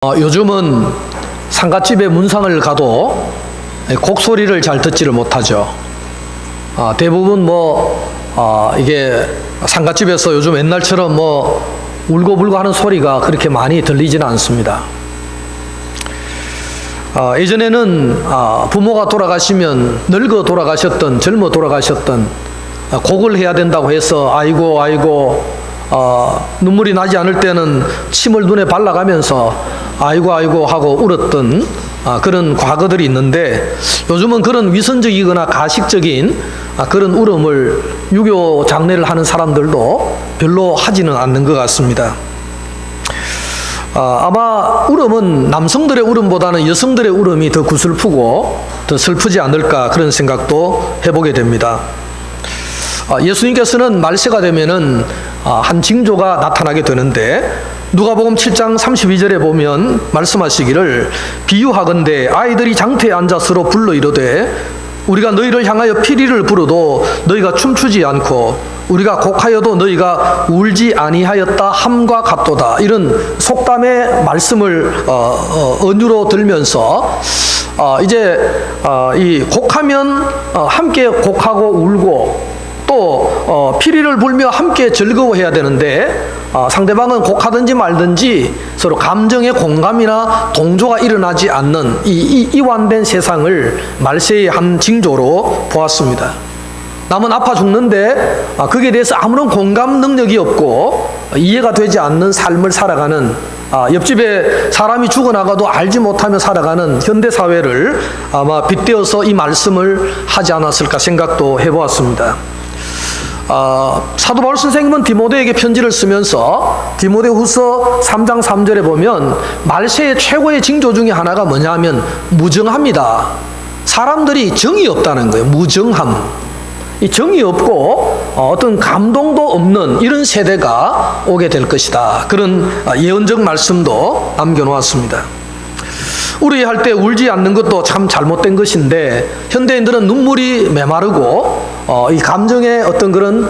요즘은 상갓집에 문상을 가도 곡소리를 잘 듣지를 못하죠. 대부분 이게 상갓집에서 요즘 옛날처럼 울고불고 하는 소리가 그렇게 많이 들리지는 않습니다. 예전에는 부모가 돌아가시면 늙어 돌아가셨던 젊어 돌아가셨던 곡을 해야 된다고 해서 아이고 눈물이 나지 않을 때는 침을 눈에 발라가면서 아이고 하고 울었던 그런 과거들이 있는데, 요즘은 그런 위선적이거나 가식적인 그런 울음을 유교 장례를 하는 사람들도 별로 하지는 않는 것 같습니다. 아마 울음은 남성들의 울음보다는 여성들의 울음이 더 구슬프고 더 슬프지 않을까, 그런 생각도 해보게 됩니다. 예수님께서는 말세가 되면은 한 징조가 나타나게 되는데, 누가복음 7장 32절에 보면 말씀하시기를 비유하건대 아이들이 장터에 앉아 서로 불러 이르되 우리가 너희를 향하여 피리를 부르도 너희가 춤추지 않고 우리가 곡하여도 너희가 울지 아니하였다 함과 같도다. 이런 속담의 말씀을 은유로 들면서 이제 이 곡하면 함께 곡하고 울고 또 피리를 불며 함께 즐거워해야 되는데, 상대방은 곡하든지 말든지 서로 감정의 공감이나 동조가 일어나지 않는 이완된 세상을 말세의 한 징조로 보았습니다. 남은 아파 죽는데 거기에 대해서 아무런 공감 능력이 없고 이해가 되지 않는 삶을 살아가는, 옆집에 사람이 죽어나가도 알지 못하며 살아가는 현대사회를 아마 빗대어서 이 말씀을 하지 않았을까 생각도 해보았습니다. 사도 바울 선생님은 디모데에게 편지를 쓰면서 디모데후서 3장 3절에 보면 말세의 최고의 징조 중에 하나가 뭐냐 하면 무정합니다. 사람들이 정이 없다는 거예요. 무정함. 이 정이 없고 어떤 감동도 없는 이런 세대가 오게 될 것이다. 그런 예언적 말씀도 남겨놓았습니다. 우리할 때 울지 않는 것도 참 잘못된 것인데, 현대인들은 눈물이 메마르고 이 감정의 어떤 그런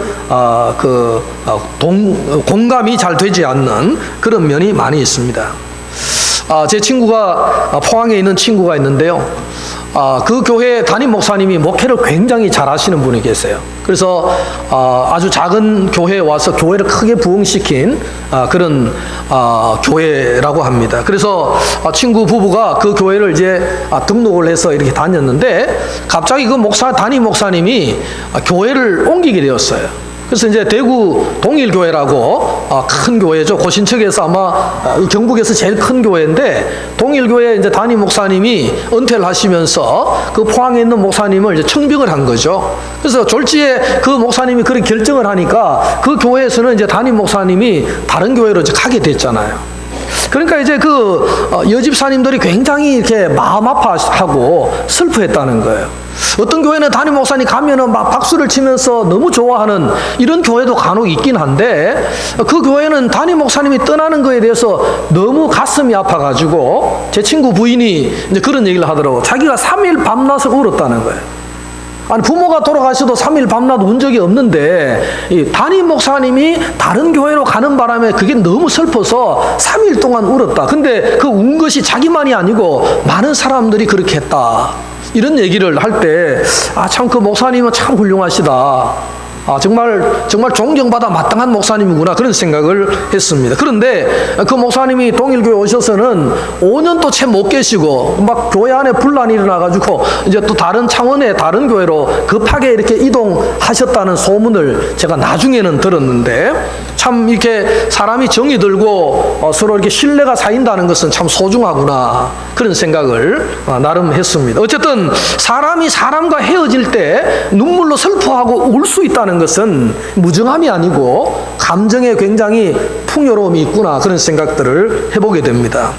공감이 잘 되지 않는 그런 면이 많이 있습니다. 제 친구가 포항에 있는 친구가 있는데요. 그 교회 담임 목사님이 목회를 굉장히 잘 하시는 분이 계세요. 그래서 아주 작은 교회에 와서 교회를 크게 부흥시킨 그런 교회라고 합니다. 그래서 친구 부부가 그 교회를 이제 등록을 해서 이렇게 다녔는데, 갑자기 그 담임 목사님이 교회를 옮기게 되었어요. 그래서 이제 대구 동일교회라고 큰 교회죠. 고신척에서 아마 경북에서 제일 큰 교회인데, 동일교회 이제 담임 목사님이 은퇴를 하시면서 그 포항에 있는 목사님을 이제 청빙을 한 거죠. 그래서 졸지에 그 목사님이 그런 결정을 하니까 그 교회에서는 이제 담임 목사님이 다른 교회로 이제 가게 됐잖아요. 그러니까 이제 여집사님들이 굉장히 이렇게 마음 아파하고 슬퍼했다는 거예요. 어떤 교회는 담임 목사님 가면은 막 박수를 치면서 너무 좋아하는 이런 교회도 간혹 있긴 한데, 그 교회는 담임 목사님이 떠나는 거에 대해서 너무 가슴이 아파가지고 제 친구 부인이 이제 그런 얘기를 하더라고. 자기가 3일 밤낮을 울었다는 거예요. 아니, 부모가 돌아가셔도 3일 밤낮 운 적이 없는데 이 담임 목사님이 다른 교회로 가는 바람에 그게 너무 슬퍼서 3일 동안 울었다. 근데 그 운 것이 자기만이 아니고 많은 사람들이 그렇게 했다. 이런 얘기를 할 때 참 그 목사님은 참 훌륭하시다. 정말 존경받아 마땅한 목사님이구나, 그런 생각을 했습니다. 그런데 그 목사님이 동일교회 오셔서는 5년도 채 못 계시고 막 교회 안에 분란이 일어나가지고 이제 또 다른 창원의 다른 교회로 급하게 이렇게 이동하셨다는 소문을 제가 나중에는 들었는데, 참 이렇게 사람이 정이 들고 서로 이렇게 신뢰가 쌓인다는 것은 참 소중하구나, 그런 생각을 나름 했습니다. 어쨌든 사람이 사람과 헤어질 때 눈물로 슬퍼하고 울 수 있다는 것은 무정함이 아니고 감정에 굉장히 풍요로움이 있구나, 그런 생각들을 해보게 됩니다.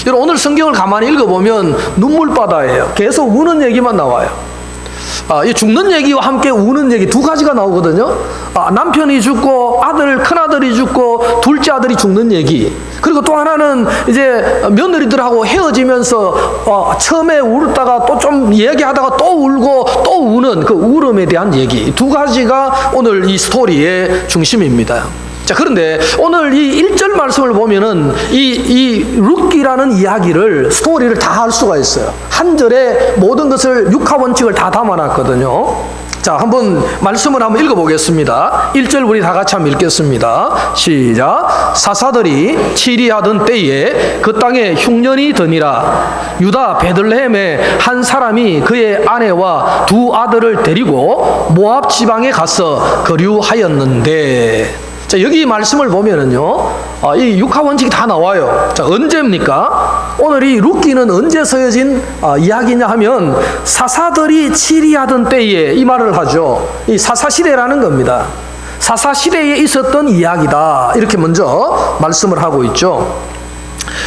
여러분, 오늘 성경을 가만히 읽어보면 눈물바다예요. 계속 우는 얘기만 나와요. 이 죽는 얘기와 함께 우는 얘기 두 가지가 나오거든요. 남편이 죽고 큰아들이 죽고 둘째 아들이 죽는 얘기, 그리고 또 하나는 이제 며느리들하고 헤어지면서 처음에 울다가 또 좀 얘기하다가 또 울고 또 우는 그 울음에 대한 얘기, 두 가지가 오늘 이 스토리의 중심입니다. 자, 그런데 오늘 이 1절 말씀을 보면은 이 룻기라는 이야기를, 스토리를 다 할 수가 있어요. 한 절에 모든 것을, 육하 원칙을 다 담아놨거든요. 자, 한번 말씀을 한번 읽어보겠습니다. 1절 우리 다 같이 한번 읽겠습니다. 시작. 사사들이 치리하던 때에 그 땅에 흉년이 드니라. 유다 베들레헴에 한 사람이 그의 아내와 두 아들을 데리고 모압 지방에 가서 거류하였는데, 자, 여기 말씀을 보면은요, 이 육하 원칙이 다 나와요. 자, 언제입니까? 오늘 이 룻기는 언제 서여진 이야기냐 하면, 사사들이 치리하던 때에 이 말을 하죠. 이 사사시대라는 겁니다. 사사시대에 있었던 이야기다, 이렇게 먼저 말씀을 하고 있죠.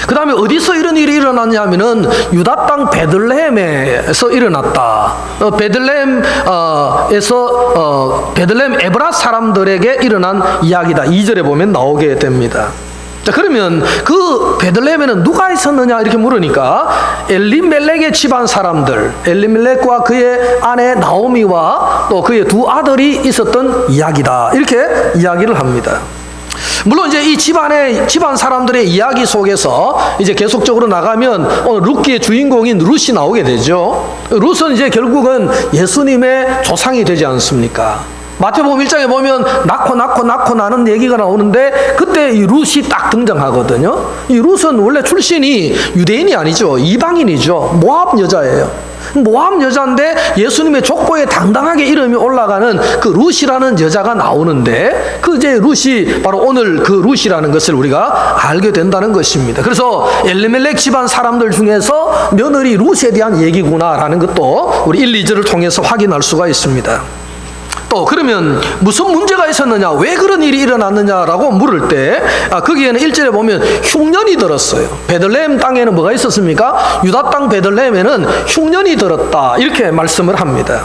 그 다음에 어디서 이런 일이 일어났냐 하면은 유다 땅 베들레헴에서 일어났다. 베들레헴 에브라 사람들에게 일어난 이야기다. 2절에 보면 나오게 됩니다. 자, 그러면 그 베들레헴에는 누가 있었느냐 이렇게 물으니까 엘리멜렉의 집안 사람들, 엘리멜렉과 그의 아내 나오미와 또 그의 두 아들이 있었던 이야기다, 이렇게 이야기를 합니다. 물론 이제 이 집안 사람들의 이야기 속에서 이제 계속적으로 나가면 오늘 룻기의 주인공인 룻이 나오게 되죠. 룻은 이제 결국은 예수님의 조상이 되지 않습니까? 마태복음 1장에 보면 낳고 나는 얘기가 나오는데, 그때 이 룻이 딱 등장하거든요. 이 룻은 원래 출신이 유대인이 아니죠. 이방인이죠. 모압 여자예요. 모압 여자인데 예수님의 족보에 당당하게 이름이 올라가는 그 룻이라는 여자가 나오는데, 그 이제 룻이 바로 오늘 그 룻이라는 것을 우리가 알게 된다는 것입니다. 그래서 엘리멜렉 집안 사람들 중에서 며느리 룻에 대한 얘기구나라는 것도 우리 1, 2절을 통해서 확인할 수가 있습니다. 또 그러면 무슨 문제가 있었느냐, 왜 그런 일이 일어났느냐라고 물을 때, 거기에는 1절에 보면 흉년이 들었어요. 베들레헴 땅에는 뭐가 있었습니까? 유다 땅 베들레헴에는 흉년이 들었다, 이렇게 말씀을 합니다.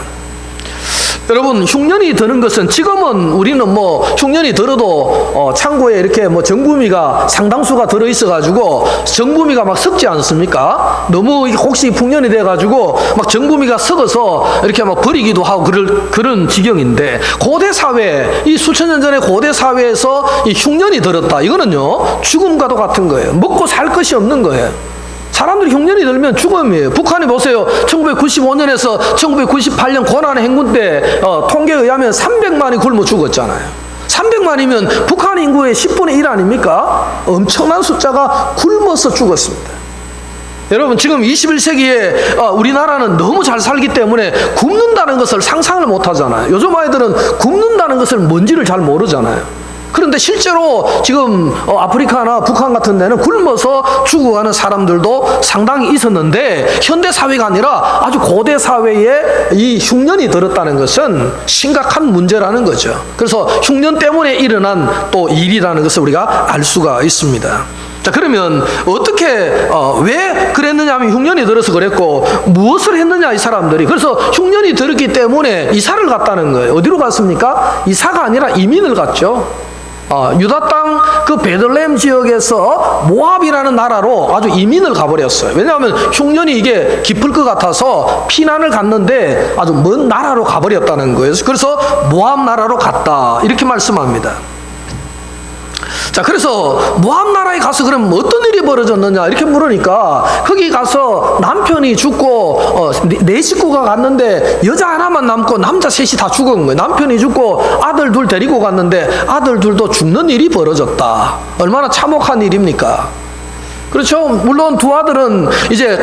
여러분, 흉년이 드는 것은, 지금은 우리는 뭐 흉년이 들어도 창고에 이렇게 뭐 정부미가 상당수가 들어있어가지고 정부미가 막 썩지 않습니까? 너무 혹시 풍년이 돼가지고 막 정부미가 썩어서 이렇게 막 버리기도 하고 그런 지경인데, 고대 사회, 이 수천 년 전에 고대 사회에서 이 흉년이 들었다, 이거는요 죽음과도 같은 거예요. 먹고 살 것이 없는 거예요. 사람들이 흉년이 들면 죽음이에요. 북한이 보세요. 1995년에서 1998년 고난 행군 때 통계에 의하면 300만이 굶어 죽었잖아요. 300만이면 북한 인구의 10분의 1 아닙니까? 엄청난 숫자가 굶어서 죽었습니다. 여러분, 지금 21세기에 우리나라는 너무 잘 살기 때문에 굶는다는 것을 상상을 못 하잖아요. 요즘 아이들은 굶는다는 것을 뭔지를 잘 모르잖아요. 그런데 실제로 지금 아프리카나 북한 같은 데는 굶어서 죽어가는 사람들도 상당히 있었는데, 현대 사회가 아니라 아주 고대 사회에 이 흉년이 들었다는 것은 심각한 문제라는 거죠. 그래서 흉년 때문에 일어난 또 일이라는 것을 우리가 알 수가 있습니다. 자, 그러면 어떻게 왜 그랬느냐 하면, 흉년이 들어서 그랬고 무엇을 했느냐 이 사람들이. 그래서 흉년이 들었기 때문에 이사를 갔다는 거예요. 어디로 갔습니까? 이사가 아니라 이민을 갔죠. 유다 땅 그 베들레헴 지역에서 모압이라는 나라로 아주 이민을 가버렸어요. 왜냐하면 흉년이 이게 깊을 것 같아서 피난을 갔는데 아주 먼 나라로 가버렸다는 거예요. 그래서 모압 나라로 갔다, 이렇게 말씀합니다. 자, 그래서 모압 나라에 가서 그럼 어떤 일이 벌어졌느냐 이렇게 물으니까, 거기 가서 남편이 죽고 네 식구가 갔는데 여자 하나만 남고 남자 셋이 다 죽은 거예요. 남편이 죽고 아들 둘 데리고 갔는데 아들 둘도 죽는 일이 벌어졌다. 얼마나 참혹한 일입니까? 그렇죠. 물론 두 아들은 이제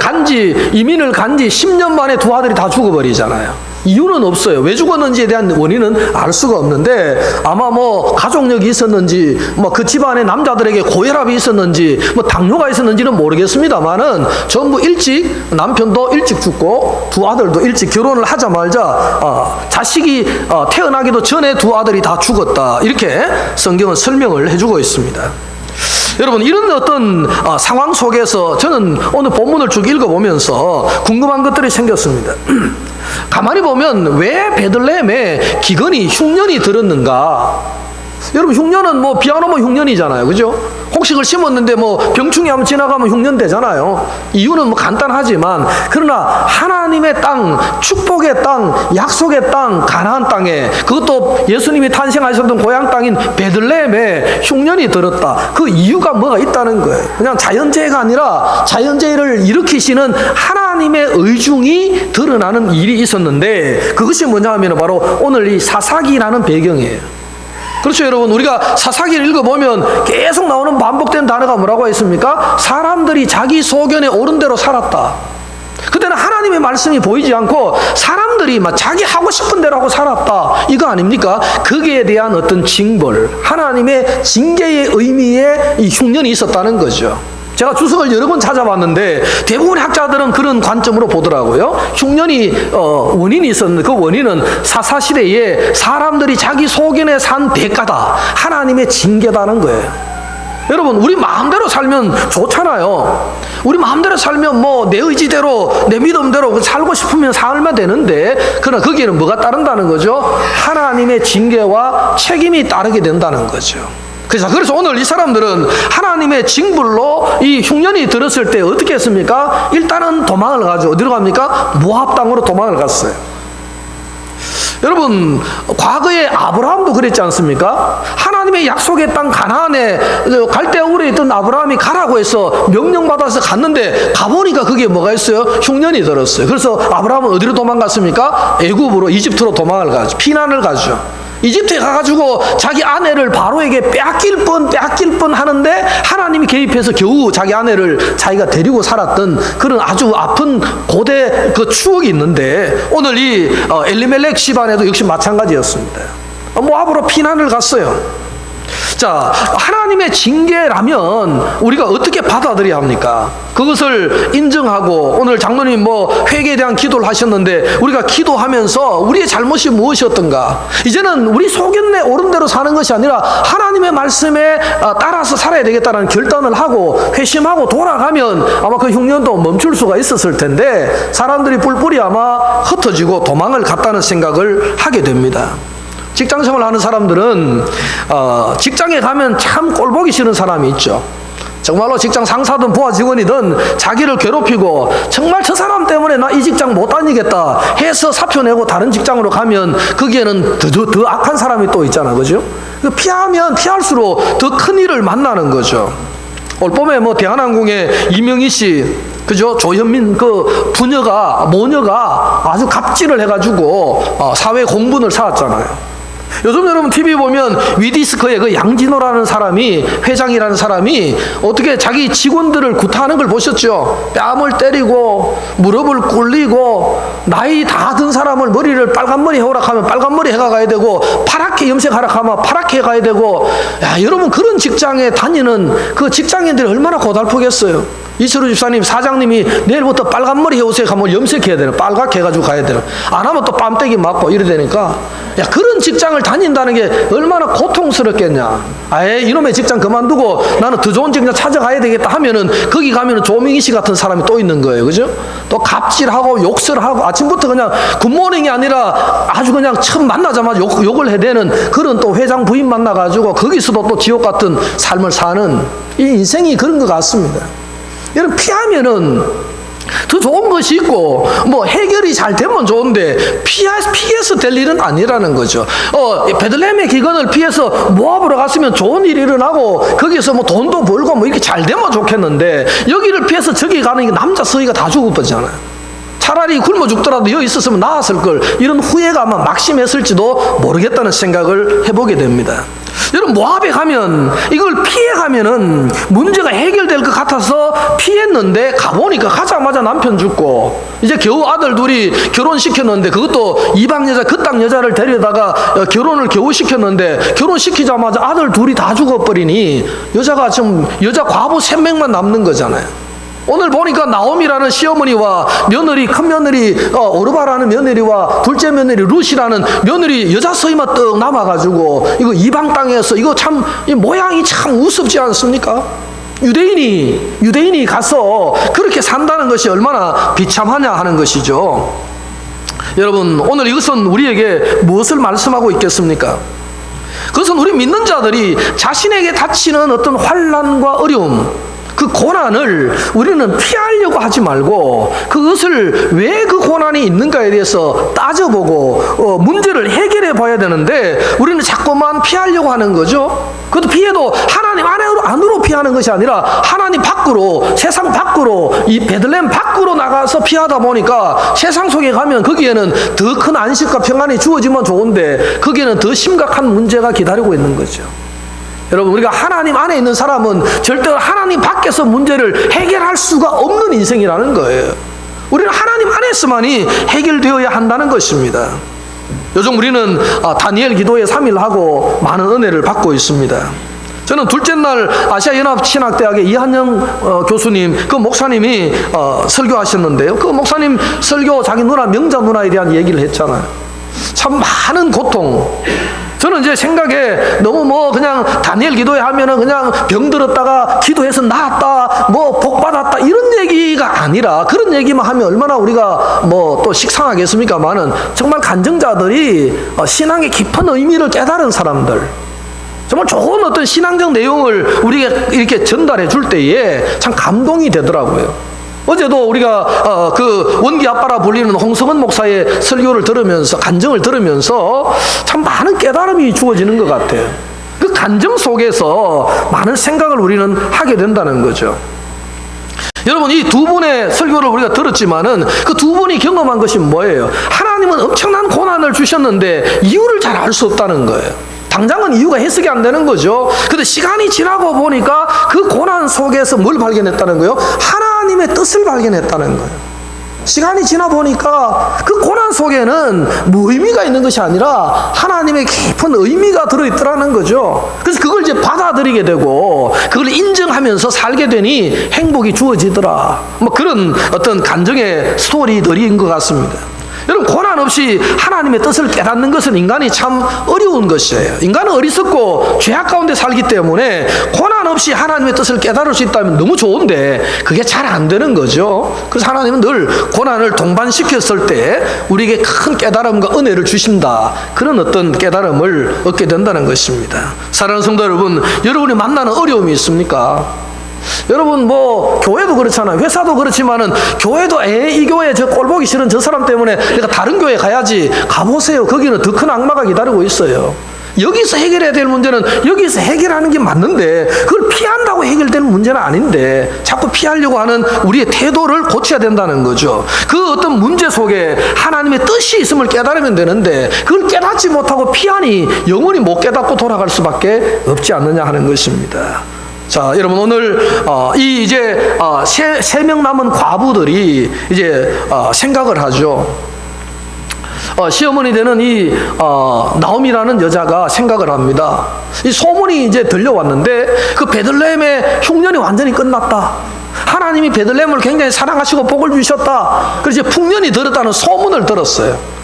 이민을 간 지 10년 만에 두 아들이 다 죽어버리잖아요. 이유는 없어요. 왜 죽었는지에 대한 원인은 알 수가 없는데, 아마 뭐 가족력이 있었는지, 뭐 그 집안의 남자들에게 고혈압이 있었는지, 뭐 당뇨가 있었는지는 모르겠습니다만은 전부 남편도 일찍 죽고 두 아들도 일찍 결혼을 하자마자 자식이 태어나기도 전에 두 아들이 다 죽었다, 이렇게 성경은 설명을 해주고 있습니다. 여러분, 이런 어떤 상황 속에서 저는 오늘 본문을 쭉 읽어보면서 궁금한 것들이 생겼습니다. 가만히 보면 왜 베들레헴에 기근이, 흉년이 들었는가? 여러분 흉년은 뭐 비 안 오면 흉년이잖아요. 그죠? 곡식을 심었는데 뭐 병충해 한번 지나가면 흉년 되잖아요. 이유는 뭐 간단하지만 그러나 하나님의 땅, 축복의 땅, 약속의 땅, 가나안 땅에 그것도 예수님이 탄생하셨던 고향 땅인 베들레헴에 흉년이 들었다. 그 이유가 뭐가 있다는 거예요. 그냥 자연재해가 아니라 자연재해를 일으키시는 하나님의 의중이 드러나는 일이 있었는데 그것이 뭐냐 하면 바로 오늘 이 사사기라는 배경이에요. 그렇죠, 여러분. 우리가 사사기를 읽어보면 계속 나오는 반복된 단어가 뭐라고 했습니까? 사람들이 자기 소견에 옳은 대로 살았다. 그때는 하나님의 말씀이 보이지 않고 사람들이 막 자기 하고 싶은 대로 하고 살았다. 이거 아닙니까? 거기에 대한 어떤 징벌, 하나님의 징계의 의미의 이 흉년이 있었다는 거죠. 제가 주석을 여러 번 찾아봤는데 대부분의 학자들은 그런 관점으로 보더라고요. 흉년이 원인이 있었는데 그 원인은 사사시대에 사람들이 자기 소견에 산 대가다. 하나님의 징계다는 거예요. 여러분 우리 마음대로 살면 좋잖아요. 우리 마음대로 살면 뭐 내 의지대로 내 믿음대로 살고 싶으면 살면 되는데 그러나 거기에는 뭐가 따른다는 거죠? 하나님의 징계와 책임이 따르게 된다는 거죠. 그래서 오늘 이 사람들은 하나님의 징벌로 이 흉년이 들었을 때 어떻게 했습니까? 일단은 도망을 가죠. 어디로 갑니까? 모압 땅으로 도망을 갔어요. 여러분 과거에 아브라함도 그랬지 않습니까? 하나님의 약속의 땅 가나안에 갈대아 우르에 있던 아브라함이 가라고 해서 명령받아서 갔는데 가보니까 그게 뭐가 있어요? 흉년이 들었어요. 그래서 아브라함은 어디로 도망갔습니까? 애굽으로, 이집트로 도망을 가죠. 피난을 가죠. 이집트에 가가지고 자기 아내를 바로에게 빼앗길 뻔 하는데 하나님이 개입해서 겨우 자기 아내를 자기가 데리고 살았던 그런 아주 아픈 고대 그 추억이 있는데 오늘 이 엘리멜렉 집안에도 역시 마찬가지였습니다. 모압으로 피난을 갔어요. 자, 하나님의 징계라면 우리가 어떻게 받아들여야 합니까? 그것을 인정하고 오늘 장로님 뭐 회개에 대한 기도를 하셨는데 우리가 기도하면서 우리의 잘못이 무엇이었던가? 이제는 우리 소견에 옳은 대로 사는 것이 아니라 하나님의 말씀에 따라서 살아야 되겠다는 결단을 하고 회심하고 돌아가면 아마 그 흉년도 멈출 수가 있었을 텐데 사람들이 뿔뿔이 아마 흩어지고 도망을 갔다는 생각을 하게 됩니다. 직장생활 하는 사람들은 직장에 가면 참 꼴보기 싫은 사람이 있죠. 정말로 직장 상사든 부하 직원이든 자기를 괴롭히고 정말 저 사람 때문에 나 이 직장 못 다니겠다 해서 사표 내고 다른 직장으로 가면 거기에는 더 악한 사람이 또 있잖아, 그죠? 피하면 피할수록 더 큰 일을 만나는 거죠. 올 봄에 뭐 대한항공의 이명희 씨, 그죠? 조현민 그 모녀가 아주 갑질을 해가지고 사회 공분을 사왔잖아요. 요즘 여러분 TV 보면 위디스커의 그 양진호라는 사람이, 회장이라는 사람이 어떻게 자기 직원들을 구타하는 걸 보셨죠? 뺨을 때리고 무릎을 꿇리고 나이 다 든 사람을 머리를 빨간머리 해오라 하면 빨간머리 해가 가야 되고 파랗게 염색하라 하면 파랗게 가야 되고, 야, 여러분 그런 직장에 다니는 그 직장인들이 얼마나 고달프겠어요. 이철우 집사님, 사장님이 내일부터 빨간머리 해오세요 하면 염색해야 되나, 빨갛게 해가지고 가야 되나, 안 하면 또 뺨때기 맞고 이래 되니까, 야, 그런 직장을 다닌다는 게 얼마나 고통스럽겠냐. 아예 이놈의 직장 그만두고 나는 더 좋은 직장 찾아가야 되겠다 하면은 거기 가면은 조명희 씨 같은 사람이 또 있는 거예요. 그죠? 또 갑질하고 욕설하고 아침부터 그냥 굿모닝이 아니라 아주 그냥 처음 만나자마자 욕을 해대는 그런 또 회장 부인 만나가지고 거기서도 또 지옥 같은 삶을 사는 이 인생이 그런 것 같습니다. 여러분 피하면은 더 좋은 것이 있고 뭐 해결이 잘 되면 좋은데 피해서 될 일은 아니라는 거죠. 베들레헴의 기근을 피해서 모압으로 갔으면 좋은 일이 일어나고 거기서 뭐 돈도 벌고 뭐 이렇게 잘 되면 좋겠는데 여기를 피해서 저기 가는 게 남자 서희가 다 죽어버리잖아요. 차라리 굶어 죽더라도 여기 있었으면 나았을 걸, 이런 후회가 아마 막심했을지도 모르겠다는 생각을 해보게 됩니다. 여러분 모압에 가면 이걸 피해가면은 문제가 해결될 것 같아서 피했는데 가보니까 가자마자 남편 죽고 이제 겨우 아들 둘이 결혼시켰는데 그것도 이방 여자 그 땅 여자를 데려다가 결혼을 겨우 시켰는데 결혼시키자마자 아들 둘이 다 죽어버리니 여자가 지금 여자 과부 3명만 남는 거잖아요. 오늘 보니까 나옴이라는 시어머니와 며느리, 큰 며느리 오르바라는 며느리와 둘째 며느리 룻이라는 며느리 여자 서희만 떡 남아가지고 이거 이방 땅에서 이거 참 이 모양이 참 우습지 않습니까? 유대인이 가서 그렇게 산다는 것이 얼마나 비참하냐 하는 것이죠. 여러분 오늘 이것은 우리에게 무엇을 말씀하고 있겠습니까? 그것은 우리 믿는 자들이 자신에게 닥치는 어떤 환난과 어려움, 그 고난을 우리는 피하려고 하지 말고 그것을 왜 그 고난이 있는가에 대해서 따져보고 문제를 해결해 봐야 되는데 우리는 자꾸만 피하려고 하는 거죠. 그것도 피해도 하나님 안으로 피하는 것이 아니라 하나님 밖으로, 세상 밖으로, 이 베들레헴 밖으로 나가서 피하다 보니까 세상 속에 가면 거기에는 더 큰 안식과 평안이 주어지면 좋은데 거기에는 더 심각한 문제가 기다리고 있는 거죠. 여러분, 우리가 하나님 안에 있는 사람은 절대 하나님 밖에서 문제를 해결할 수가 없는 인생이라는 거예요. 우리는 하나님 안에서만이 해결되어야 한다는 것입니다. 요즘 우리는 다니엘 기도회 3일 하고 많은 은혜를 받고 있습니다. 저는 둘째 날 아시아연합신학대학의 이한영 교수님, 그 목사님이 설교하셨는데요. 그 목사님 설교 자기 누나 명자 누나에 대한 얘기를 했잖아요. 참 많은 고통. 저는 이제 생각에 너무 그냥 다니엘 기도회 하면은 그냥 병들었다가 기도해서 나았다, 복 받았다 이런 얘기가 아니라, 그런 얘기만 하면 얼마나 우리가 또 식상하겠습니까만은 정말 간증자들이 신앙의 깊은 의미를 깨달은 사람들, 정말 좋은 어떤 신앙적 내용을 우리가 이렇게 전달해 줄 때에 참 감동이 되더라고요. 어제도 우리가 그 원기 아빠라 불리는 홍성은 목사의 설교를 들으면서, 간증을 들으면서 참 많은 깨달음이 주어지는 것 같아요. 그 간증 속에서 많은 생각을 우리는 하게 된다는 거죠. 여러분, 이 두 분의 설교를 우리가 들었지만은 그 두 분이 경험한 것이 뭐예요? 하나님은 엄청난 고난을 주셨는데 이유를 잘 알 수 없다는 거예요. 당장은 이유가 해석이 안 되는 거죠. 근데 시간이 지나고 보니까 그 고난 속에서 뭘 발견했다는 거예요? 하나님의 뜻을 발견했다는 거예요. 시간이 지나 보니까 그 고난 속에는 무의미가 있는 것이 아니라 하나님의 깊은 의미가 들어있더라는 거죠. 그래서 그걸 이제 받아들이게 되고 그걸 인정하면서 살게 되니 행복이 주어지더라. 그런 어떤 간증의 스토리들인 것 같습니다. 여러분, 고난 없이 하나님의 뜻을 깨닫는 것은 인간이 참 어려운 것이에요. 인간은 어리석고 죄악 가운데 살기 때문에 고난 없이 하나님의 뜻을 깨달을 수 있다면 너무 좋은데 그게 잘 안 되는 거죠. 그래서 하나님은 늘 고난을 동반시켰을 때 우리에게 큰 깨달음과 은혜를 주신다, 그런 어떤 깨달음을 얻게 된다는 것입니다. 사랑하는 성도 여러분, 여러분이 만나는 어려움이 있습니까? 여러분, 교회도 그렇잖아요. 회사도 그렇지만은 교회도 이 교회 저 꼴 보기 싫은 저 사람 때문에 내가 다른 교회 가야지. 가보세요. 거기는 더 큰 악마가 기다리고 있어요. 여기서 해결해야 될 문제는 여기서 해결하는 게 맞는데 그걸 피한다고 해결되는 문제는 아닌데 자꾸 피하려고 하는 우리의 태도를 고쳐야 된다는 거죠. 그 어떤 문제 속에 하나님의 뜻이 있음을 깨달으면 되는데 그걸 깨닫지 못하고 피하니 영원히 못 깨닫고 돌아갈 수밖에 없지 않느냐 하는 것입니다. 자, 여러분, 오늘 이제 세 명 남은 과부들이 이제 생각을 하죠. 시어머니 되는 이 나옴이라는 여자가 생각을 합니다. 이 소문이 이제 들려왔는데 그 베들레헴의 흉년이 완전히 끝났다. 하나님이 베들레헴을 굉장히 사랑하시고 복을 주셨다. 그래서 이제 풍년이 들었다는 소문을 들었어요.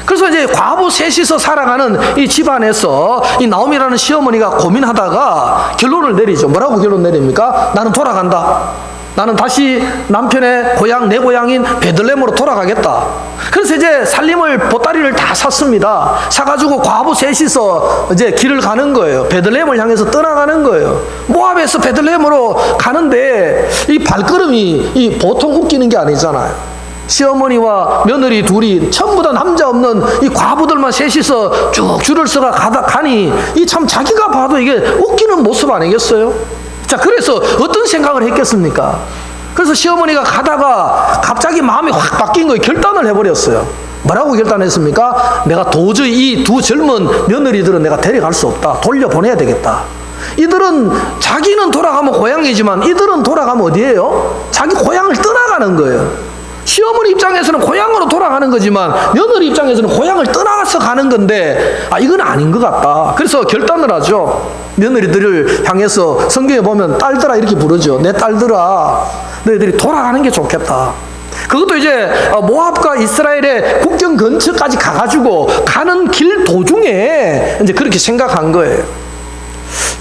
그래서 이제 과부 셋이서 살아가는 이 집안에서 이 나옴이라는 시어머니가 고민하다가 결론을 내리죠. 뭐라고 결론 내립니까? 나는 돌아간다. 나는 다시 남편의 고향, 내 고향인 베들레헴으로 돌아가겠다. 그래서 이제 살림을 보따리를 다 샀습니다. 사가지고 과부 셋이서 이제 길을 가는 거예요. 베들레헴을 향해서 떠나가는 거예요. 모압에서 베들레헴으로 가는데 이 발걸음이 보통 웃기는 게 아니잖아요. 시어머니와 며느리 둘이 전부 다 남자 없는 이 과부들만 셋이서 쭉 줄을 서가 가니 이 참 자기가 봐도 이게 웃기는 모습 아니겠어요? 자, 그래서 어떤 생각을 했겠습니까? 그래서 시어머니가 가다가 갑자기 마음이 확 바뀐 거예요. 결단을 해버렸어요. 뭐라고 결단했습니까? 내가 도저히 이 두 젊은 며느리들은 내가 데려갈 수 없다. 돌려보내야 되겠다. 이들은 자기는 돌아가면 고향이지만 이들은 돌아가면 어디예요? 자기 고향을 떠나가는 거예요. 시어머니 입장에서는 고향으로 돌아가는 거지만 며느리 입장에서는 고향을 떠나서 가는 건데 이건 아닌 것 같다. 그래서 결단을 하죠. 며느리들을 향해서 성경에 보면 딸들아 이렇게 부르죠. 내 딸들아, 너희들이 돌아가는 게 좋겠다. 그것도 이제 모압과 이스라엘의 국경 근처까지 가가지고 가는 길 도중에 이제 그렇게 생각한 거예요.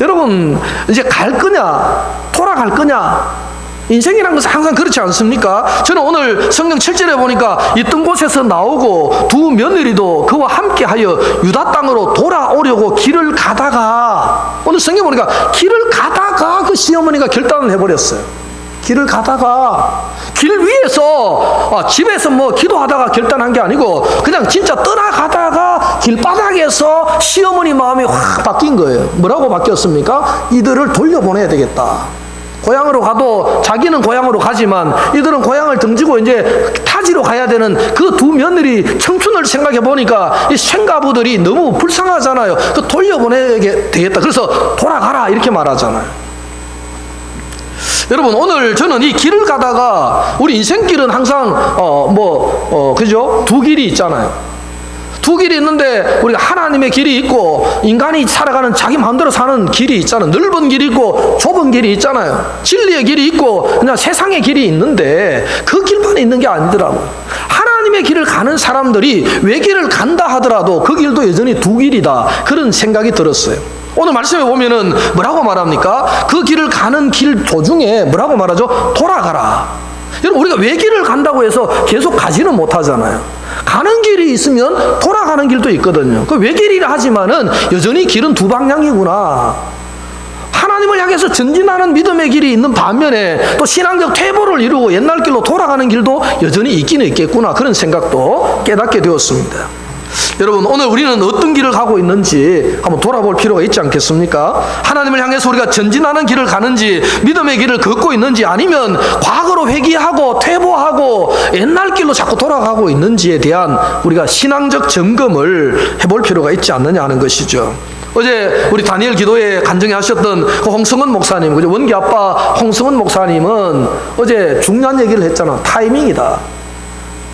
여러분, 이제 갈 거냐 돌아갈 거냐, 인생이란 것은 항상 그렇지 않습니까? 저는 오늘 성경 7절에 보니까 있던 곳에서 나오고 두 며느리도 그와 함께하여 유다 땅으로 돌아오려고 길을 가다가, 오늘 성경 보니까 길을 가다가 그 시어머니가 결단을 해버렸어요. 길을 가다가, 길 위에서 집에서 뭐 기도하다가 결단한 게 아니고 그냥 진짜 떠나가다가 길바닥에서 시어머니 마음이 확 바뀐 거예요. 뭐라고 바뀌었습니까? 이들을 돌려보내야 되겠다. 고향으로 가도 자기는 고향으로 가지만 이들은 고향을 등지고 이제 타지로 가야 되는 그 두 며느리 청춘을 생각해 보니까 이 생가부들이 너무 불쌍하잖아요. 그 돌려보내야 되겠다. 그래서 돌아가라 이렇게 말하잖아요. 여러분, 오늘 저는 이 길을 가다가, 우리 인생길은 항상 그죠? 두 길이 있잖아요. 두 길이 있는데 우리가 하나님의 길이 있고 인간이 살아가는 자기 마음대로 사는 길이 있잖아요. 넓은 길이 있고 좁은 길이 있잖아요. 진리의 길이 있고 그냥 세상의 길이 있는데 그 길만 있는 게 아니더라고요. 하나님의 길을 가는 사람들이 외길을 간다 하더라도 그 길도 여전히 두 길이다, 그런 생각이 들었어요. 오늘 말씀에 보면은 뭐라고 말합니까? 그 길을 가는 길 도중에 뭐라고 말하죠? 돌아가라. 여러분, 우리가 외길을 간다고 해서 계속 가지는 못하잖아요. 가는 길이 있으면 돌아가는 길도 있거든요. 그 외길이라 하지만은 여전히 길은 두 방향이구나. 하나님을 향해서 전진하는 믿음의 길이 있는 반면에 또 신앙적 퇴보를 이루고 옛날 길로 돌아가는 길도 여전히 있기는 있겠구나, 그런 생각도 깨닫게 되었습니다. 여러분, 오늘 우리는 어떤 길을 가고 있는지 한번 돌아볼 필요가 있지 않겠습니까? 하나님을 향해서 우리가 전진하는 길을 가는지, 믿음의 길을 걷고 있는지, 아니면 과거로 회귀하고 퇴보하고 옛날 길로 자꾸 돌아가고 있는지에 대한 우리가 신앙적 점검을 해볼 필요가 있지 않느냐 하는 것이죠. 어제 우리 다니엘 기도회 간증해 하셨던 그 홍성은 목사님, 그죠? 원기 아빠 홍성은 목사님은 어제 중요한 얘기를 했잖아. 타이밍이다.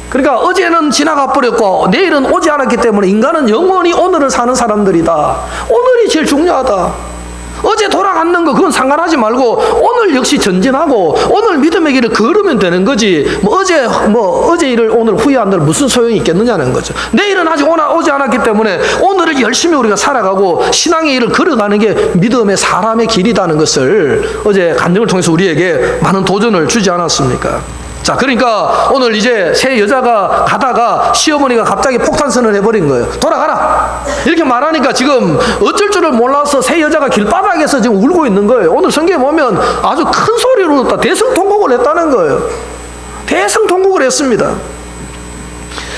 그러니까 어제는 지나가 버렸고 내일은 오지 않았기 때문에 인간은 영원히 오늘을 사는 사람들이다. 오늘이 제일 중요하다. 어제 돌아가는 거 그건 상관하지 말고 오늘 역시 전진하고 오늘 믿음의 길을 걸으면 되는 거지. 어제 일을 오늘 후회한들 무슨 소용이 있겠느냐는 거죠. 내일은 아직 오지 않았기 때문에 오늘을 열심히 우리가 살아가고 신앙의 일을 걸어가는 게 믿음의 사람의 길이라는 것을 어제 간증을 통해서 우리에게 많은 도전을 주지 않았습니까? 자, 그러니까 오늘 이제 새 여자가 가다가 시어머니가 갑자기 폭탄선을 해버린 거예요. 돌아가라! 이렇게 말하니까 지금 어쩔 줄을 몰라서 새 여자가 길바닥에서 지금 울고 있는 거예요. 오늘 성경에 보면 아주 큰 소리로 울었다. 대성통곡을 했다는 거예요. 대성통곡을 했습니다.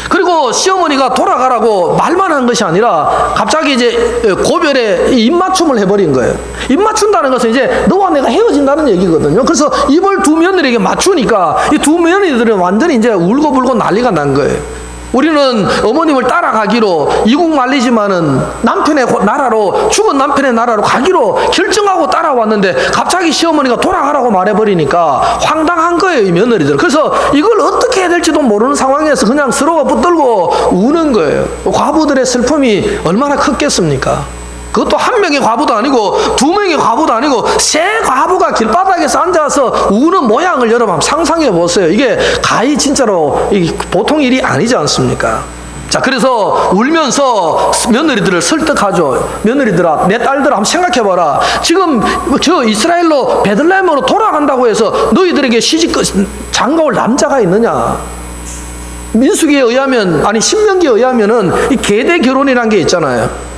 그리고 시어머니가 돌아가라고 말만 한 것이 아니라 갑자기 이제 고별에 입맞춤을 해버린 거예요. 입맞춘다는 것은 이제 너와 내가 헤어진다는 얘기거든요. 그래서 입을 두 며느리에게 맞추니까 이 두 며느리들은 완전히 이제 울고불고 난리가 난 거예요. 우리는 어머님을 따라가기로 이국 말리지만은 남편의 나라로, 죽은 남편의 나라로 가기로 결정하고 따라왔는데 갑자기 시어머니가 돌아가라고 말해버리니까 황당한 거예요, 이 며느리들. 그래서 이걸 어떻게 해야 될지도 모르는 상황에서 그냥 서로가 붙들고 우는 거예요. 과부들의 슬픔이 얼마나 컸겠습니까? 그것도 한 명의 과부도 아니고 두 명의 과부도 아니고 세 과부가 길바닥에서 앉아서 우는 모양을 여러분 상상해 보세요. 이게 가히 진짜로 보통 일이 아니지 않습니까? 자, 그래서 울면서 며느리들을 설득하죠. 며느리들아, 내 딸들아, 한번 생각해봐라. 지금 저 이스라엘로 베들레헴으로 돌아간다고 해서 너희들에게 장가올 남자가 있느냐? 민수기에 의하면, 아니 신명기에 의하면은 이 계대 결혼이라는 게 있잖아요.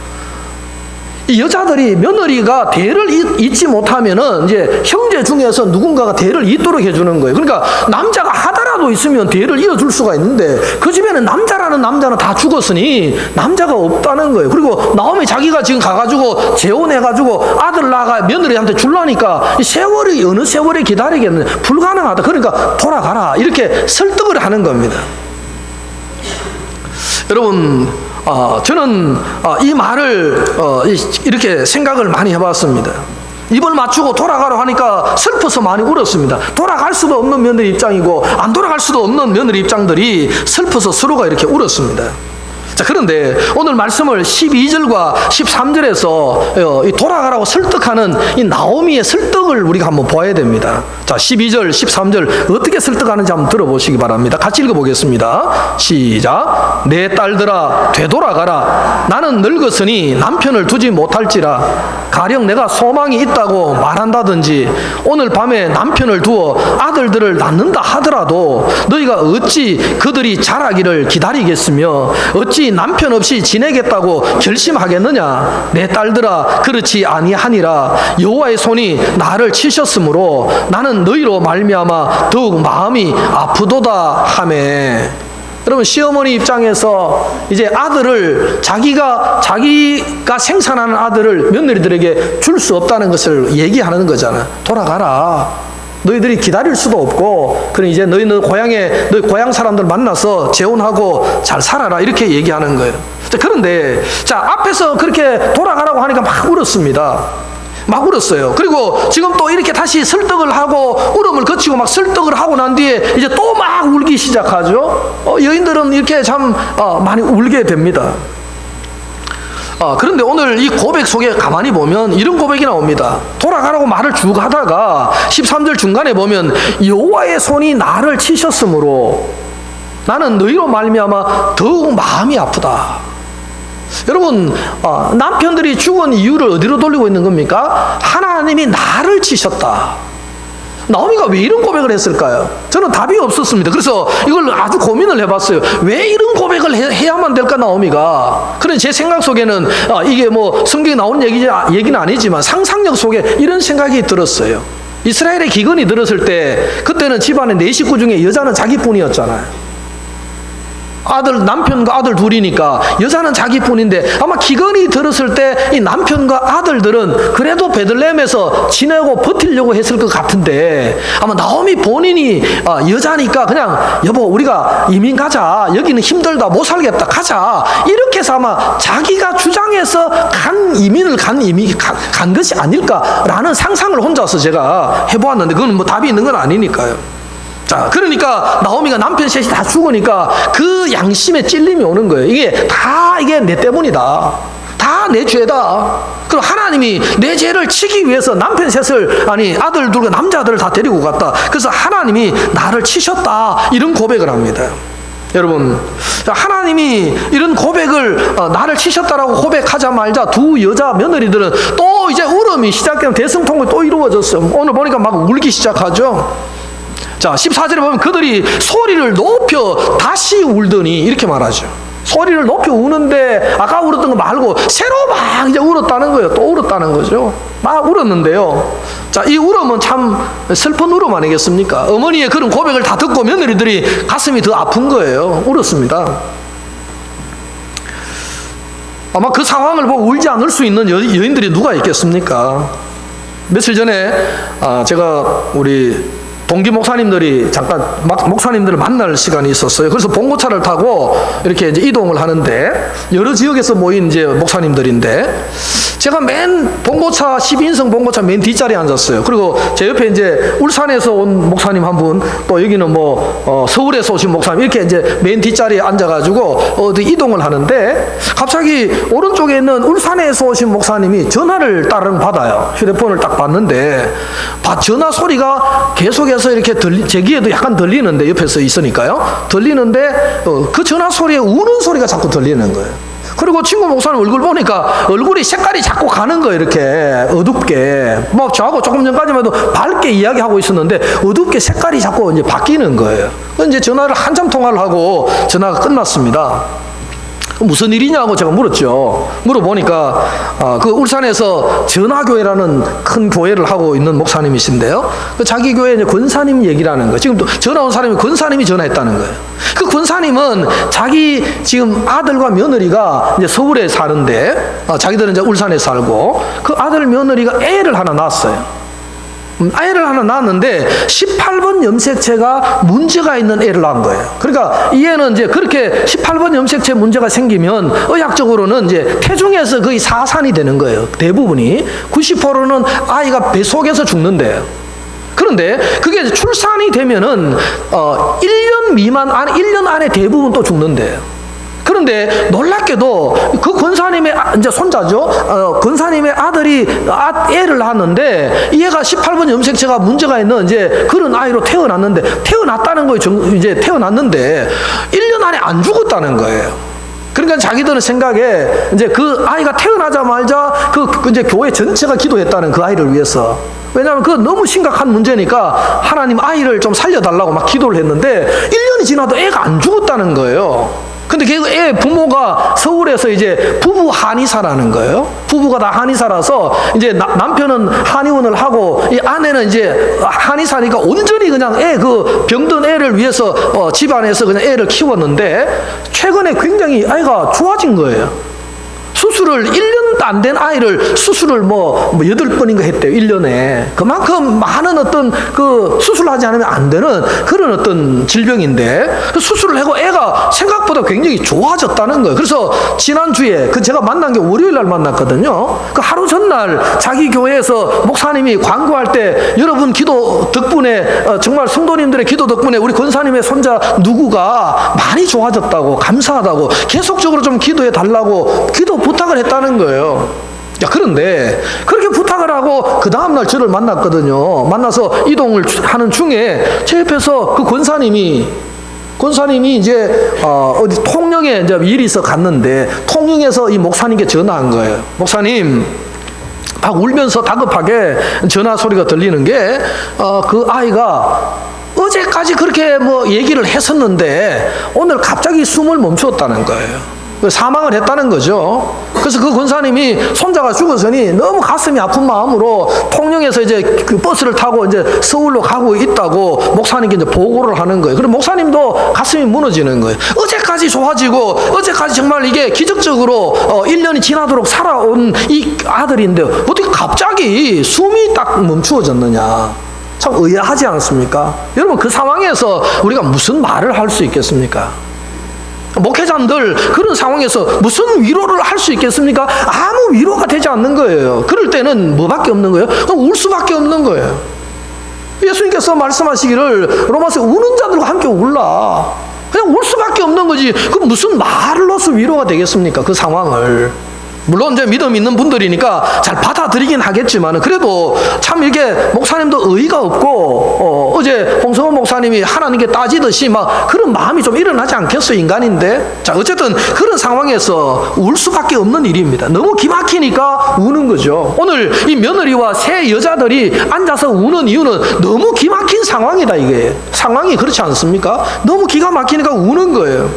이 여자들이 며느리가 대를 잇지 못하면은 이제 형제 중에서 누군가가 대를 잇도록 해주는 거예요. 그러니까 남자가 하나라도 있으면 대를 이어줄 수가 있는데 그 집에는 남자라는 남자는 다 죽었으니 남자가 없다는 거예요. 그리고 나오미 자기가 지금 가가지고 재혼해가지고 아들 낳아 며느리한테 줄라니까 이 세월이 어느 세월에 기다리겠느냐, 불가능하다. 그러니까 돌아가라, 이렇게 설득을 하는 겁니다. 여러분, 저는 이 말을 이렇게 생각을 많이 해봤습니다. 입을 맞추고 돌아가라 하니까 슬퍼서 많이 울었습니다. 돌아갈 수도 없는 며느리 입장이고 안 돌아갈 수도 없는 며느리 입장들이 슬퍼서 서로가 이렇게 울었습니다. 자, 그런데 오늘 말씀을 12절과 13절에서 돌아가라고 설득하는 이 나오미의 설득을 우리가 한번 보아야 됩니다. 자, 12절, 13절 어떻게 설득하는지 한번 들어보시기 바랍니다. 같이 읽어보겠습니다. 시작. 내 딸들아 되돌아가라. 나는 늙었으니 남편을 두지 못할지라. 가령 내가 소망이 있다고 말한다든지 오늘 밤에 남편을 두어 아들들을 낳는다 하더라도 너희가 어찌 그들이 자라기를 기다리겠으며 어찌 남편 없이 지내겠다고 결심하겠느냐. 내 딸들아 그렇지 아니하니라. 여호와의 손이 나를 치셨으므로 나는 너희로 말미암아 더욱 마음이 아프도다 하매. 여러분, 시어머니 입장에서 이제 아들을 자기가 생산하는 아들을 며느리들에게 줄 수 없다는 것을 얘기하는 거잖아. 돌아가라. 너희들이 기다릴 수도 없고, 그럼 이제 너희 고향 사람들 만나서 재혼하고 잘 살아라. 이렇게 얘기하는 거예요. 그런데, 자, 앞에서 그렇게 돌아가라고 하니까 막 울었습니다. 막 울었어요. 그리고 지금 또 이렇게 다시 설득을 하고 울음을 거치고 막 설득을 하고 난 뒤에 이제 또 막 울기 시작하죠. 여인들은 이렇게 참 많이 울게 됩니다. 그런데 오늘 이 고백 속에 가만히 보면 이런 고백이 나옵니다. 돌아가라고 말을 쭉 하다가 13절 중간에 보면 여호와의 손이 나를 치셨으므로 나는 너희로 말미암아 더욱 마음이 아프다. 여러분, 남편들이 죽은 이유를 어디로 돌리고 있는 겁니까? 하나님이 나를 치셨다. 나오미가 왜 이런 고백을 했을까요? 저는 답이 없었습니다. 그래서 이걸 아주 고민을 해봤어요. 왜 이런 고백을 해야만 될까, 나오미가? 그런데 제 생각 속에는 이게 뭐 성경에 나오는 얘기는 아니지만 상상력 속에 이런 생각이 들었어요. 이스라엘의 기근이 들었을 때 그때는 집안의 4식구 중에 여자는 자기뿐이었잖아요. 남편과 아들 둘이니까 여자는 자기뿐인데 아마 기근이 들었을 때 이 남편과 아들들은 그래도 베들레헴에서 지내고 버티려고 했을 것 같은데 아마 나오미 본인이 여자니까 그냥 여보 우리가 이민 가자. 여기는 힘들다. 못 살겠다. 가자. 이렇게 해서 아마 자기가 주장해서 간 것이 아닐까라는 상상을 혼자서 제가 해보았는데 그건 뭐 답이 있는 건 아니니까요. 자, 그러니까 나오미가 남편 셋이 다 죽으니까 그 양심에 찔림이 오는 거예요. 이게 내 때문이다. 다 내 죄다. 그럼 하나님이 내 죄를 치기 위해서 남편 셋을 아들 둘과 남자들을 다 데리고 갔다. 그래서 하나님이 나를 치셨다. 이런 고백을 합니다. 여러분, 하나님이 이런 고백을 나를 치셨다라고 고백하자마자 두 여자 며느리들은 또 이제 울음이 시작되면 대성통곡이 또 이루어졌어요. 오늘 보니까 막 울기 시작하죠. 자, 14절에 보면 그들이 소리를 높여 다시 울더니 이렇게 말하죠. 소리를 높여 우는데 아까 울었던 거 말고 새로 막 이제 울었다는 거예요. 또 울었다는 거죠. 막 울었는데요. 자, 이 울음은 참 슬픈 울음 아니겠습니까? 어머니의 그런 고백을 다 듣고 며느리들이 가슴이 더 아픈 거예요. 울었습니다. 아마 그 상황을 보고 울지 않을 수 있는 여인들이 누가 있겠습니까? 며칠 전에 제가 우리 동기 목사님들이 잠깐 목사님들을 만날 시간이 있었어요. 그래서 봉고차를 타고 이렇게 이제 이동을 하는데 여러 지역에서 모인 이제 목사님들인데 제가 맨 봉고차 12인승 봉고차 맨 뒷자리에 앉았어요. 그리고 제 옆에 이제 울산에서 온 목사님 한 분, 또 여기는 뭐 서울에서 오신 목사님 이렇게 이제 맨 뒷자리에 앉아가지고 어디 이동을 하는데 갑자기 오른쪽에 있는 울산에서 오신 목사님이 전화를 따르릉 받아요. 휴대폰을 딱 받는데 전화 소리가 계속해서 이렇게 제 귀에도 약간 들리는데 옆에서 있으니까요. 들리는데 그 전화 소리에 우는 소리가 자꾸 들리는 거예요. 그리고 친구 목사님 얼굴 보니까 얼굴이 색깔이 자꾸 가는 거예요. 이렇게 어둡게. 뭐 저하고 조금 전까지만 해도 밝게 이야기하고 있었는데 어둡게 색깔이 자꾸 이제 바뀌는 거예요. 이제 전화를 한참 통화를 하고 전화가 끝났습니다. 무슨 일이냐고 제가 물었죠. 물어보니까 그 울산에서 전화교회라는 큰 교회를 하고 있는 목사님이신데요. 자기 교회 이제 권사님 얘기라는 거예요. 지금 또 전화 온 사람이 권사님이 전화했다는 거예요. 그 권사님은 자기 지금 아들과 며느리가 이제 서울에 사는데 자기들은 이제 울산에 살고 그 아들 며느리가 애를 하나 낳았어요. 애를 하나 낳았는데 18번 염색체가 문제가 있는 애를 낳은 거예요. 그러니까 이 애는 이제 그렇게 18번 염색체 문제가 생기면 의학적으로는 이제 태중에서 거의 사산이 되는 거예요. 대부분이 90%는 아이가 배 속에서 죽는데요. 그런데 그게 출산이 되면은 1년 안에 대부분 또 죽는데요. 그런데 놀랍게도 그 권사님의 이제 손자죠. 권사님의 아들이 애를 낳았는데 이 애가 18번 염색체가 문제가 있는 이제 그런 아이로 태어났는데 태어났다는 거예요. 이제 태어났는데 1년 안에 안 죽었다는 거예요. 그러니까 자기들은 생각에 이제 그 아이가 태어나자마자 그 이제 교회 전체가 기도했다는 그 아이를 위해서. 왜냐하면 그 너무 심각한 문제니까 하나님 아이를 좀 살려달라고 막 기도를 했는데 1년이 지나도 애가 안 죽었다는 거예요. 근데 그 애 부모가 서울에서 이제 부부 한의사라는 거예요. 부부가 다 한의사라서 이제 남편은 한의원을 하고 이 아내는 이제 한의사니까 온전히 그냥 그 병든 애를 위해서 집안에서 그냥 애를 키웠는데 최근에 굉장히 아이가 좋아진 거예요. 수술을 1년도 안 된 아이를 수술을 뭐 8번인가 했대요. 1년에. 그만큼 많은 어떤 그 수술하지 않으면 안 되는 그런 어떤 질병인데 그 수술을 하고 애가 생각보다 굉장히 좋아졌다는 거예요. 그래서 지난주에 제가 만난 게 월요일 날 만났거든요. 그 하루 전날 자기 교회에서 목사님이 광고할 때 여러분 기도 덕분에 정말 성도님들의 기도 덕분에 우리 권사님의 손자 누구가 많이 좋아졌다고 감사하다고 계속적으로 좀 기도해 달라고 기도 부탁을 했다는 거예요. 야, 그런데 그렇게 부탁을 하고 그 다음날 저를 만났거든요. 만나서 이동을 하는 중에 제 옆에서 그 권사님이 이제 어디 통영에 이제 일이 있어 갔는데 통영에서 이 목사님께 전화한 거예요. 목사님, 막 울면서 다급하게 전화 소리가 들리는 게 그 아이가 어제까지 그렇게 뭐 얘기를 했었는데 오늘 갑자기 숨을 멈추었다는 거예요. 사망을 했다는 거죠. 그래서 그 권사님이 손자가 죽었으니 너무 가슴이 아픈 마음으로 통영에서 이제 그 버스를 타고 이제 서울로 가고 있다고 목사님께 이제 보고를 하는 거예요. 그럼 목사님도 가슴이 무너지는 거예요. 어제까지 좋아지고 어제까지 정말 이게 기적적으로 1년이 지나도록 살아온 이 아들인데 어떻게 갑자기 숨이 딱 멈추어졌느냐. 참 의아하지 않습니까? 여러분 그 상황에서 우리가 무슨 말을 할 수 있겠습니까? 목회자들 그런 상황에서 무슨 위로를 할 수 있겠습니까? 아무 위로가 되지 않는 거예요. 그럴 때는 뭐밖에 없는 거예요? 울 수밖에 없는 거예요. 예수님께서 말씀하시기를 로마서 우는 자들과 함께 울라. 그냥 울 수밖에 없는 거지. 그럼 무슨 말로서 위로가 되겠습니까? 그 상황을. 물론 이제 믿음 있는 분들이니까 잘 받아들이긴 하겠지만 그래도 참 이게 목사님도 의의가 없고 어제 홍성호 목사님이 하나님께 따지듯이 막 그런 마음이 좀 일어나지 않겠어요, 인간인데. 자, 어쨌든 그런 상황에서 울 수밖에 없는 일입니다. 너무 기막히니까 우는 거죠. 오늘 이 며느리와 세 여자들이 앉아서 우는 이유는 너무 기막힌 상황이다. 이게 상황이 그렇지 않습니까? 너무 기가 막히니까 우는 거예요.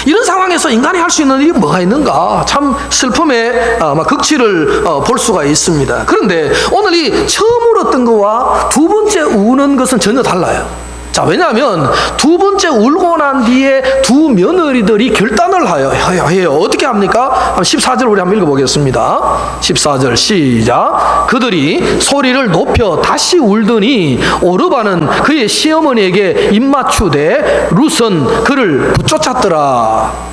이런 상황에서 인간이 할 수 있는 일이 뭐가 있는가? 참 슬픔의 극치를 볼 수가 있습니다. 그런데 오늘 이 처음 울었던 것과 두 번째 우는 것은 전혀 달라요. 자, 왜냐하면 두 번째 울고 난 뒤에 두 며느리들이 결단을 해요. 어떻게 합니까? 14절 우리 한번 읽어보겠습니다. 14절 시작. 그들이 소리를 높여 다시 울더니 오르바는 그의 시어머니에게 입맞추되 룻은 그를 붙쫓았더라.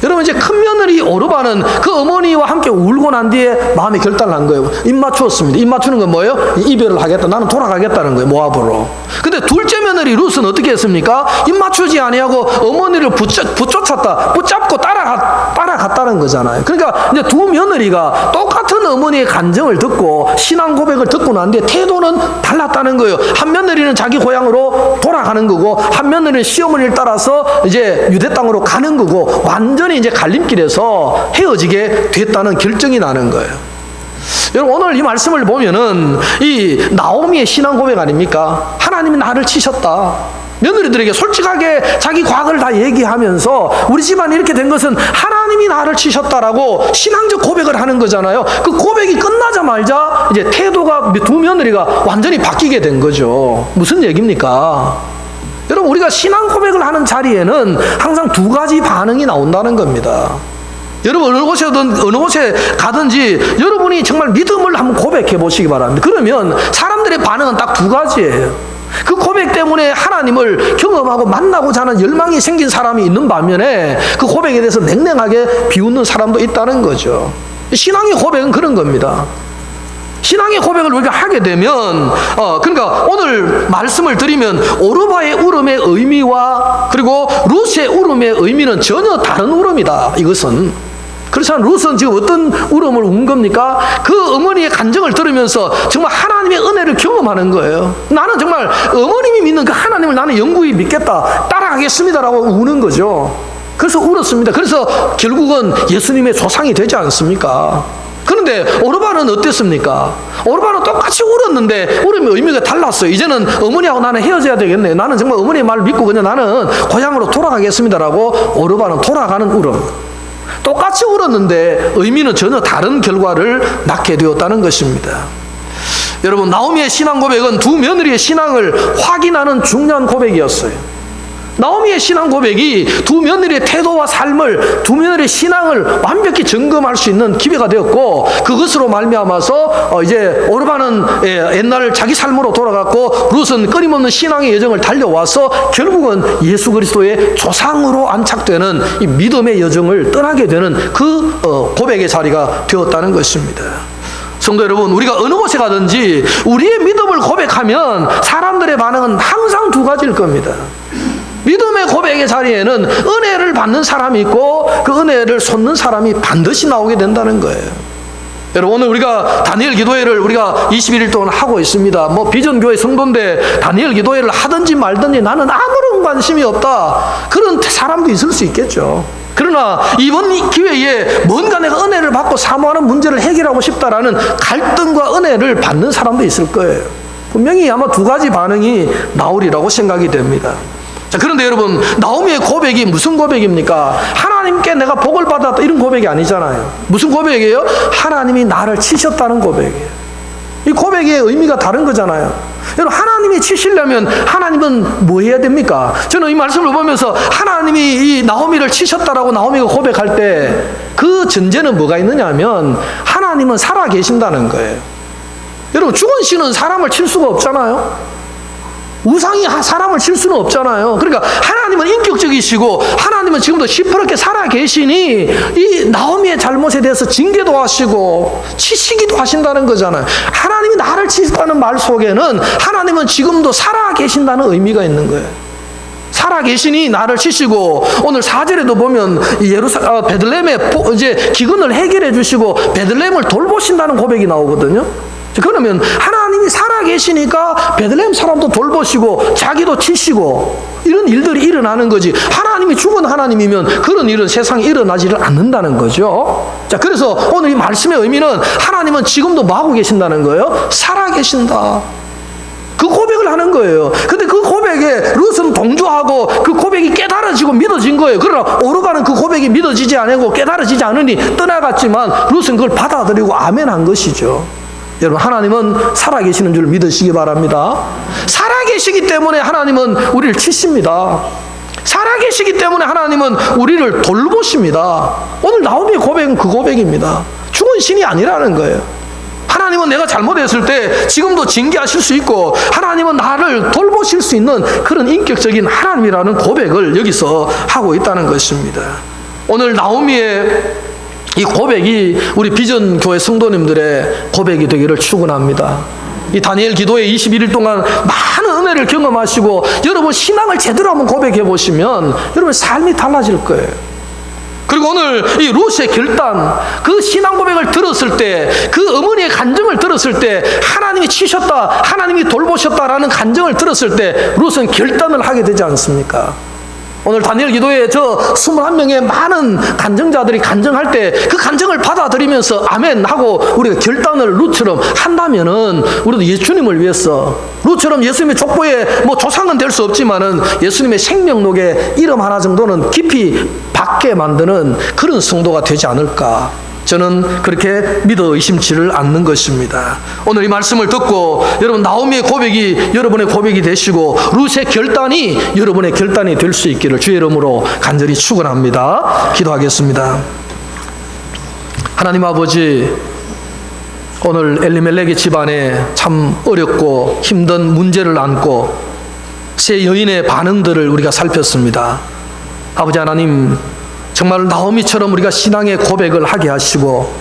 여러분 이제 큰 며느리 오르바는 그 어머니와 함께 울고 난 뒤에 마음의 결단을 한 거예요. 입 맞추었습니다. 입 맞추는 건 뭐예요? 이별을 하겠다. 나는 돌아가겠다는 거예요. 모압으로. 근데 둘째 며느리 룻은 어떻게 했습니까? 입 맞추지 아니하고 어머니를 붙잡고 따라갔다는 거잖아요. 그러니까 이제 두 며느리가 똑같은 어머니의 감정을 듣고 신앙 고백을 듣고 난 뒤에 태도는 달랐다는 거예요. 한 며느리는 자기 고향으로 돌아가는 거고 한 며느리는 시어머니를 따라서 이제 유대 땅으로 가는 거고 완전히 이제 갈림길에서 헤어지게 됐다는 결정이 나는 거예요. 여러분 오늘 이 말씀을 보면은 이 나오미의 신앙 고백 아닙니까? 하나님이 나를 치셨다. 며느리들에게 솔직하게 자기 과거를 다 얘기하면서 우리 집안 이렇게 된 것은 하나님이 나를 치셨다라고 신앙적 고백을 하는 거잖아요. 그 고백이 끝나자마자 이제 태도가 두 며느리가 완전히 바뀌게 된 거죠. 무슨 얘기입니까? 여러분 우리가 신앙 고백을 하는 자리에는 항상 두 가지 반응이 나온다는 겁니다. 여러분 어느 곳에 가든지 여러분이 정말 믿음을 한번 고백해 보시기 바랍니다. 그러면 사람들의 반응은 딱 두 가지예요. 그 고백 때문에 하나님을 경험하고 만나고자 하는 열망이 생긴 사람이 있는 반면에 그 고백에 대해서 냉랭하게 비웃는 사람도 있다는 거죠. 신앙의 고백은 그런 겁니다. 신앙의 고백을 우리가 하게 되면 그러니까 오늘 말씀을 드리면 오르바의 울음의 의미와 그리고 룻의 룻의 울음의 의미는 전혀 다른 울음이다. 이것은. 그래서 룻은 지금 어떤 울음을 운 겁니까? 그 어머니의 간증을 들으면서 정말 하나님의 은혜를 경험하는 거예요. 나는 정말 어머님이 믿는 그 하나님을 나는 영구히 믿겠다, 따라가겠습니다라고 우는 거죠. 그래서 울었습니다. 그래서 결국은 예수님의 조상이 되지 않습니까? 그런데 오르반은 어땠습니까? 오르반은 똑같이 울었는데 울음의 의미가 달랐어요. 이제는 어머니하고 나는 헤어져야 되겠네. 나는 정말 어머니의 말을 믿고 그냥 나는 고향으로 돌아가겠습니다라고 오르반은 돌아가는 울음. 똑같이 울었는데 의미는 전혀 다른 결과를 낳게 되었다는 것입니다. 여러분, 나오미의 신앙 고백은 두 며느리의 신앙을 확인하는 중요한 고백이었어요. 나오미의 신앙 고백이 두 며느리의 태도와 삶을, 두 며느리의 신앙을 완벽히 점검할 수 있는 기회가 되었고, 그것으로 말미암아서 이제 오르반은 옛날 자기 삶으로 돌아갔고, 룻은 끊임없는 신앙의 여정을 달려와서 결국은 예수 그리스도의 조상으로 안착되는 이 믿음의 여정을 떠나게 되는 그 고백의 자리가 되었다는 것입니다. 성도 여러분, 우리가 어느 곳에 가든지 우리의 믿음을 고백하면 사람들의 반응은 항상 두 가지일 겁니다. 믿음의 고백의 자리에는 은혜를 받는 사람이 있고 그 은혜를 솟는 사람이 반드시 나오게 된다는 거예요. 여러분, 오늘 우리가 다니엘 기도회를 우리가 21일 동안 하고 있습니다. 뭐 비전교회 성도인데 다니엘 기도회를 하든지 말든지 나는 아무런 관심이 없다, 그런 사람도 있을 수 있겠죠. 그러나 이번 기회에 뭔가 내가 은혜를 받고 사모하는 문제를 해결하고 싶다라는 갈등과 은혜를 받는 사람도 있을 거예요. 분명히 아마 두 가지 반응이 나오리라고 생각이 됩니다. 자, 그런데 여러분, 나오미의 고백이 무슨 고백입니까? 하나님께 내가 복을 받았다, 이런 고백이 아니잖아요. 무슨 고백이에요? 하나님이 나를 치셨다는 고백이에요. 이 고백의 의미가 다른 거잖아요. 여러분, 하나님이 치시려면 하나님은 뭐 해야 됩니까? 저는 이 말씀을 보면서 하나님이 이 나오미를 치셨다라고 나오미가 고백할 때 그 전제는 뭐가 있느냐 하면 하나님은 살아 계신다는 거예요. 여러분, 죽은 신은 사람을 칠 수가 없잖아요. 우상이 사람을 칠 수는 없잖아요. 그러니까 하나님은 인격적이시고 하나님은 지금도 시퍼렇게 살아 계시니 이 나오미의 잘못에 대해서 징계도 하시고 치시기도 하신다는 거잖아요. 하나님이 나를 치셨다는 말 속에는 하나님은 지금도 살아 계신다는 의미가 있는 거예요. 살아 계시니 나를 치시고, 오늘 4절에도 보면 베들레헴의 이제 기근을 해결해 주시고 베들레헴을 돌보신다는 고백이 나오거든요. 그러면 하나님이 살아 계시니까 베들레헴 사람도 돌보시고 자기도 치시고 이런 일들이 일어나는 거지, 하나님이 죽은 하나님이면 그런 일은 세상에 일어나지를 않는다는 거죠. 자, 그래서 오늘 이 말씀의 의미는 하나님은 지금도 뭐 하고 계신다는 거예요? 살아 계신다, 그 고백을 하는 거예요. 근데 그 고백에 룻은 동조하고 그 고백이 깨달아지고 믿어진 거예요. 그러나 오르반은 그 고백이 믿어지지 않고 깨달아지지 않으니 떠나갔지만 룻은 그걸 받아들이고 아멘한 것이죠. 여러분, 하나님은 살아계시는 줄 믿으시기 바랍니다. 살아계시기 때문에 하나님은 우리를 치십니다. 살아계시기 때문에 하나님은 우리를 돌보십니다. 오늘 나오미의 고백은 그 고백입니다. 죽은 신이 아니라는 거예요. 하나님은 내가 잘못했을 때 지금도 징계하실 수 있고 하나님은 나를 돌보실 수 있는 그런 인격적인 하나님이라는 고백을 여기서 하고 있다는 것입니다. 오늘 나오미의 이 고백이 우리 비전교회 성도님들의 고백이 되기를 축원합니다. 이 다니엘 기도회 21일 동안 많은 은혜를 경험하시고 여러분 신앙을 제대로 한번 고백해 보시면 여러분 삶이 달라질 거예요. 그리고 오늘 이 룻의 결단, 그 신앙 고백을 들었을 때, 그 어머니의 간증을 들었을 때, 하나님이 치셨다, 하나님이 돌보셨다라는 간증을 들었을 때 룻은 결단을 하게 되지 않습니까? 오늘 다니엘 기도에 저 21명의 많은 간증자들이 간증할 때 그 간증을 받아들이면서 아멘 하고 우리가 결단을 룻처럼 한다면은 우리도 예수님을 위해서 룻처럼 예수님의 족보에 뭐 조상은 될 수 없지만은 예수님의 생명록에 이름 하나 정도는 깊이 받게 만드는 그런 성도가 되지 않을까, 저는 그렇게 믿어 의심치를 않는 것입니다. 오늘 이 말씀을 듣고 여러분 나오미의 고백이 여러분의 고백이 되시고 룻의 결단이 여러분의 결단이 될 수 있기를 주의 이름으로 간절히 축원합니다. 기도하겠습니다. 하나님 아버지, 오늘 엘리멜렉의 집안에 참 어렵고 힘든 문제를 안고 세 여인의 반응들을 우리가 살폈습니다. 아버지 하나님, 정말 나오미처럼 우리가 신앙의 고백을 하게 하시고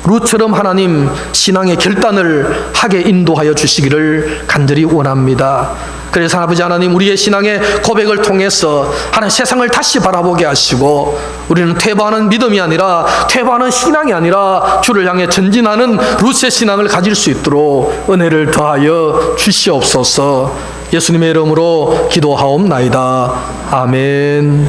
룻처럼 하나님 신앙의 결단을 하게 인도하여 주시기를 간절히 원합니다. 그래서 아버지 하나님, 우리의 신앙의 고백을 통해서 하나님 세상을 다시 바라보게 하시고, 우리는 퇴보하는 믿음이 아니라, 퇴보하는 신앙이 아니라 주를 향해 전진하는 룻의 신앙을 가질 수 있도록 은혜를 더하여 주시옵소서. 예수님의 이름으로 기도하옵나이다. 아멘.